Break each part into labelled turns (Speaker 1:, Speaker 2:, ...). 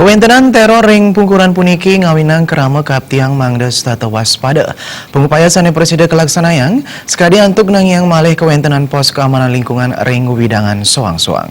Speaker 1: Kewentenan teror ring pungkuran puniki ngawinang kerama kaptiang mangdes tata waspada. Pengupaya sane presiden kelaksanayang sekadi antuk nangyang malih kewentenan pos keamanan lingkungan ring widangan soang-soang.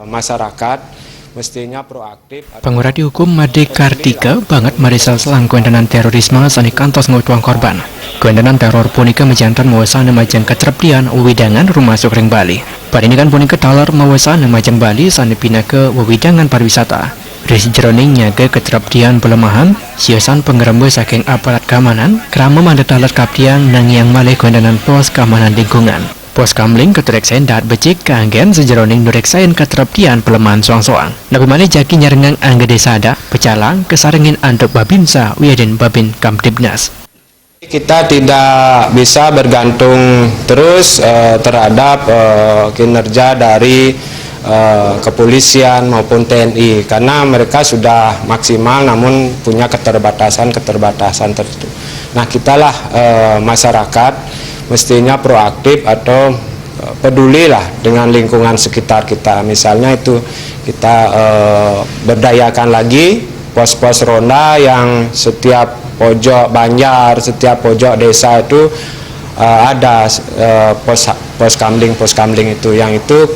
Speaker 2: Masyarakat mestinya proaktif.
Speaker 3: Pengurati hukum Made Kartika banget marisal selang kewentenan terorisme sani kantos ngutuang korban. Kewentenan teror punika mejantan mawasana majang kecerptian widangan rumah sok ring Bali. Padinikan punika talar mawasana majang Bali sani pindah ke widangan pariwisata. Resi jeroningnya ke kecerptian pelemahan, siasan pengerembe saking aparat keamanan, kerama mandat talar kaptiang nang yang malih kewentenan pos keamanan lingkungan. Pos kamling ketureksain daat becik keanggen sejeroning nureksain keteraptian pelemahan soang-soang. Nabi malih jaki nyarengang angge desada, pecalang, kesarengin antuk babinsa, wiadin babin kamtibnas.
Speaker 2: Kita tidak bisa bergantung terus terhadap kinerja dari kepolisian maupun TNI karena mereka sudah maksimal namun punya keterbatasan tertentu. Nah, kitalah masyarakat mestinya proaktif atau pedulilah dengan lingkungan sekitar kita. Misalnya itu kita berdayakan lagi pos-pos ronda yang setiap pojok banjar, setiap pojok desa itu ada pos kamling itu yang itu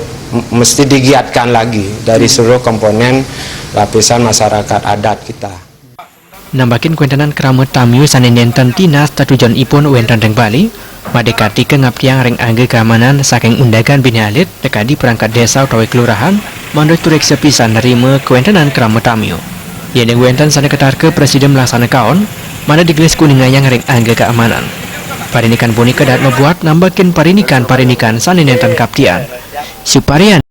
Speaker 2: mesti digiatkan lagi dari seluruh komponen lapisan masyarakat adat kita.
Speaker 3: Nambakin kuentenan keramu tamiu sanenenten tinas tatujon ipun wenten reng Bali, Made Kartika ngaptiang reng angge keamanan saking undagan bini alit dekadi perangkat desa utawi kelurahan mandut turek sepisan nerima kuentenan keramu tamiu. Yeneng wenten sana ketarke presiden melaksana kaon, mana digelis kuningayang reng angge keamanan. Parinikan punika dapat membuat nambakin parinikan sanenenten kaptian. Suparian